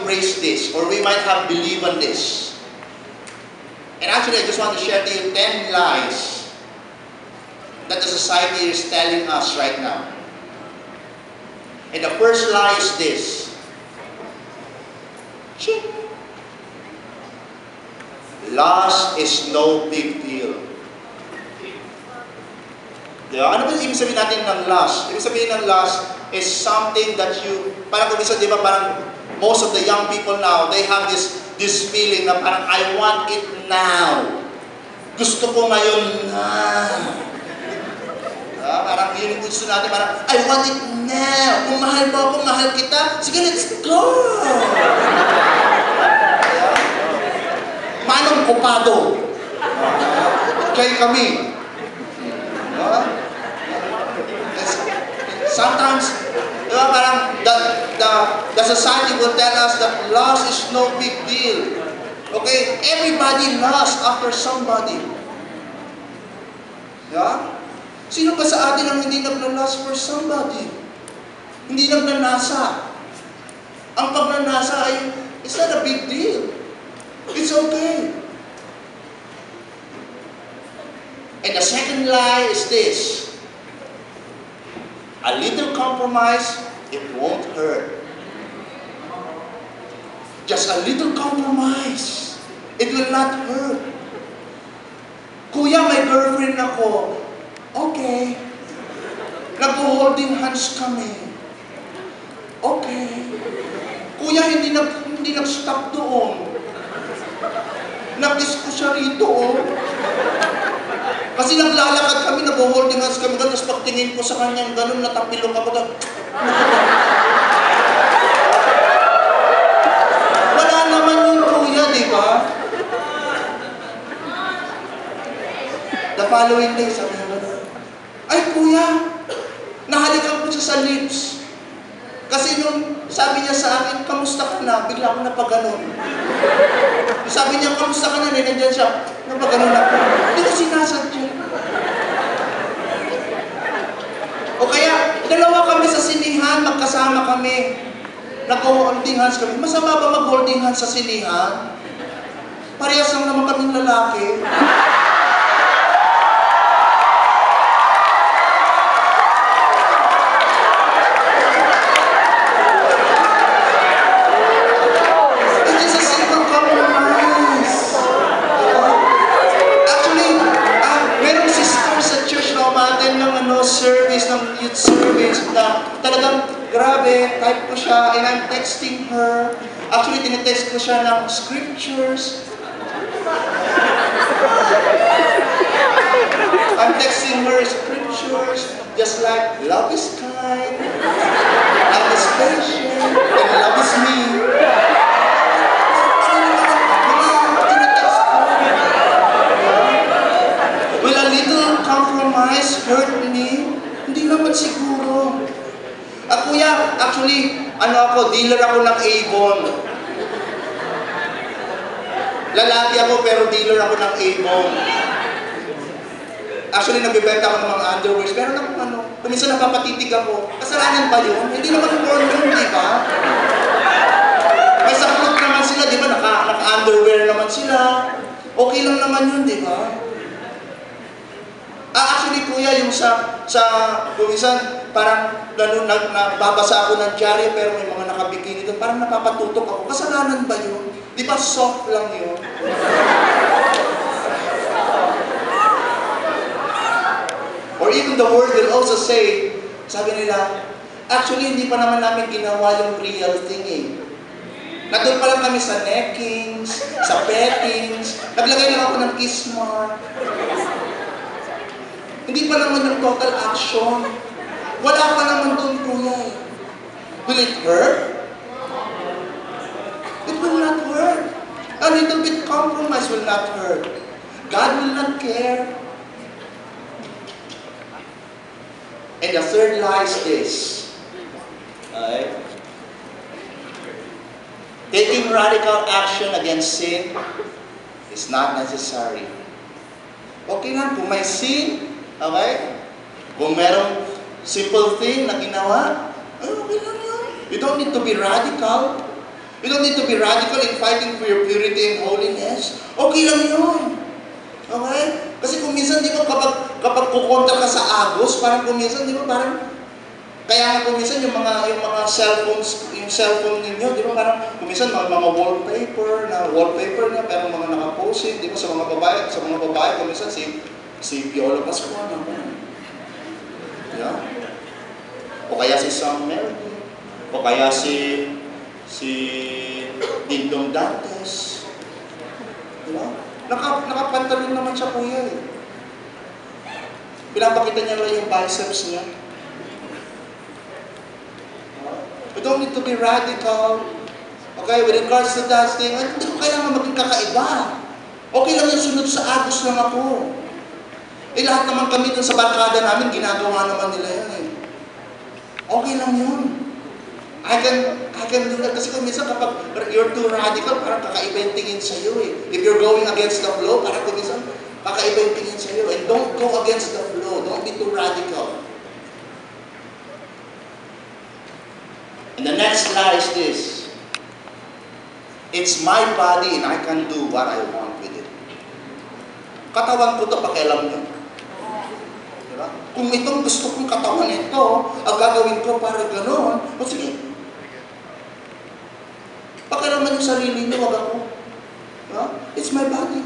embraced this, or we might have believed on this. And actually, I just want to share to you 10 lies that the society is telling us right now. And the first lie is this. Loss is no big deal. Diba? Ano ba ibig sabihin natin ng loss? Ibig sabihin ng loss is something that you, parang kung isa, di ba, parang most of the young people now, they have this feeling na parang, I want it now. Gusto ko ngayon na. Diba? Parang yun yung gusto natin, parang, I want it now. Kung mahal mo ako, mahal kita, sige, let's go. Diba? Manong kupado. Kaya kami. Sometimes, diba, parang the society will tell us that loss is no big deal. Okay? Everybody lost after somebody. Diba? Sino ba sa atin ang hindi nagna-loss for somebody? Hindi nagnanasa. Ang pagnanasa ay, it's not a big deal. It's okay. And the second lie is this. A little compromise, it won't hurt. Just a little compromise, it will not hurt. Kuya, may girlfriend ako. Okay. Nag-holding hands kami. Okay. Kuya, hindi nag-stop doon. Nag-kiss ko siya rito, oh. Kasi naglalakad kami, nag-holding hands kami, tapos pagtingin ko sa kanyang ganun, natapilok ako. Wala naman yung kuya, di ba? The following day, sabi niya, ay kuya, nahalikan ko siya sa lips. Kasi nung sabi niya sa akin, kamusta ka na? Bigla ako napaganon. Sabi niya, kamusta ka na? Nandiyan siya. Napaganon ako. Hindi ko sinasadya. O kaya, dalawa kami sa sinihan, magkasama kami. Nag-holding hands kami. Masama ba mag-holding hands sa sinihan? Parehas lang naman kaming lalaki. Type ko siya, and I'm texting her. Actually, tinetext ko siya ng scriptures. I'm texting her scriptures, just like, love is kind, love is patient, and love is me. Will a little compromise hurt me? Hindi naman siguro. Kuya, actually, dealer ako ng Avon. Lalaki ako pero dealer ako ng Avon. Actually, nagbibenta ako ng mga underwears. Meron akong kuminsan napapatitig ako. Kasalanan ba yun? Hindi naman porn yun, di ba? May saklot naman sila, di ba? Naka-underwear naman sila. Okay lang naman yun, di ba? Actually, kuya, yung kuminsan, parang nababasa ako ng dyaryo pero may mga nakabikini doon. Parang napapatutok ako. Kasalanan ba yun? Di ba soft lang yun? Or even the word will also say, sabi nila, actually, hindi pa naman namin ginawa yung real thing eh. Nandun pa lang kami sa neckings, sa pettings, naglagay lang ako ng kiss mark. Hindi pa naman yung total action. Wala pa naman doon, kuya. Will it hurt? It will not hurt. A little bit compromise will not hurt. God will not care. And the third lie is this. Alright? Taking radical action against sin is not necessary. Okay lang, kung may sin, okay? Kung merong simple thing na ginawa, okay lang yun. You don't need to be radical. You don't need to be radical in fighting for your purity and holiness. Okay lang yun. Okay? Kasi kung minsan, di ba, kapag kukontra ka sa agos, parang kung minsan, di ba, parang, kaya nga kung minsan yung mga cellphones, yung cellphone ninyo, di ba, parang kung minsan mga wallpaper na, pero mga nakapost, di ba, sa mga babae, kung minsan si Piolo Pascual, yeah. O kaya si Sam Melody, o kaya si Dingdong Dantes. Diba? Nakapantalon naman siya kuya eh. Pinapakita niya lang yung biceps niya. You don't need to be radical. Okay, with regards to that thing, hindi ko kailangan maging kakaiba. Okay lang yung sunod sa agos lang ako. Eh lahat naman kami dun sa barkada namin, ginagawa naman nila yan eh. Okay lang yun. I can do that kasi kung minsan kapag you're too radical, parang kakaiba yung tingin sa'yo eh. If you're going against the flow, parang kung minsan kakaiba yung tingin sa'yo. And don't go against the flow. Don't be too radical. And the next lie is this. It's my body and I can do what I want with it. Katawan ko ito, pakialam nyo. Diba? Kung itong gusto kong katawan ito, ang gagawin ko para gano'n, o sige, pakialaman yung sarili niyo, wag ako. Diba? It's my body.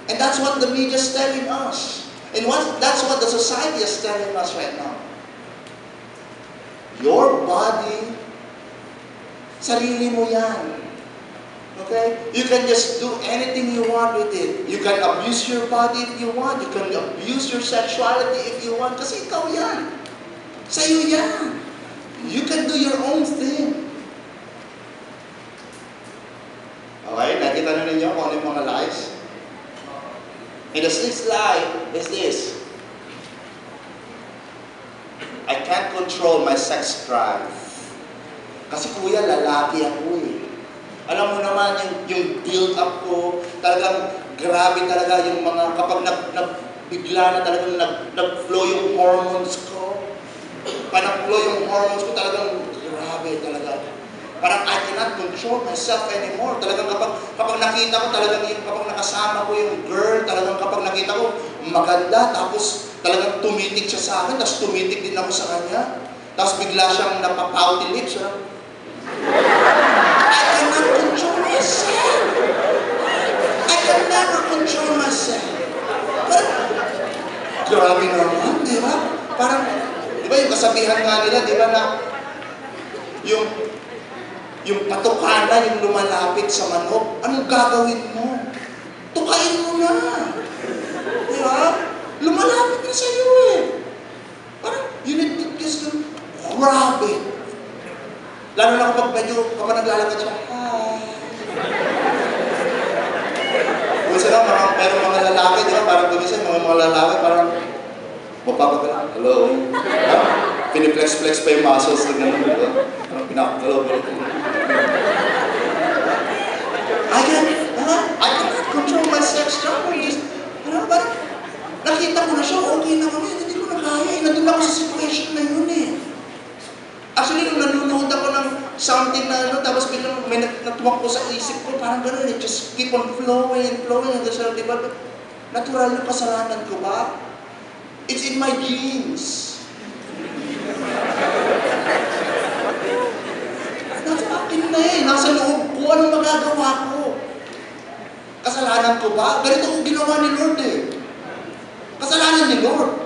And that's what the media is telling us. And that's what the society is telling us right now. Your body, sarili mo yan. Okay? You can just do anything you want with it. You can abuse your body if you want. You can abuse your sexuality if you want. Kasi ikaw yan. Sa'yo yan. You can do your own thing. Okay? Nakita na ninyo kung ano yung mga lies? And the sixth lie is this. I can't control my sex drive. Kasi kuya, lalaki ako eh. Alam mo naman, yung build up ko, talagang grabe talaga yung mga, kapag bigla na talagang nag-flow yung hormones ko. Pag nag-flow yung hormones ko, talagang grabe talaga. Parang I cannot control myself anymore. Talagang kapag nakita ko, talagang kapag nakasama ko yung girl, talagang kapag nakita ko, maganda, tapos talagang tumitig siya sa akin, tapos tumitig din ako sa kanya. Tapos bigla siyang napapouty lips. I cannot control myself. I can never control myself. Parang, grabe naman, di ba? Parang, di ba yung kasabihan nga nila, di ba na, yung patukana, yung lumalapit sa manok, anong gagawin mo? Tukain mo na. Di ba? Lumalapit na sa'yo eh. Parang, you need to just grab it. Lalo na kapag medyo naglalakad siya, hi. Minsan lang, pero mga lalaki, di ba? Parang gumisan, mga lalaki, parang, mapapagala, hello. Piniplex-flex pa yung muscles na gano'n, di ba? Parang pinakagalaw. I cannot control my sex drive. Parang, nakita ko na siya, okay na kami, hindi ko na kaya. Nandun ako sa situation na yun eh. Actually, nung nanonood ako ng something na tapos biglang may natumakbo sa isip ko, parang gano'n eh, just keep on flowing. Di ba? Natural yung kasalanan ko ba? It's in my genes. Nasa akin na eh, nasa loob ko, anong magagawa ko? Kasalanan ko ba? Ganito ko ginawa ni Lord eh. Kasalanan ni Lord.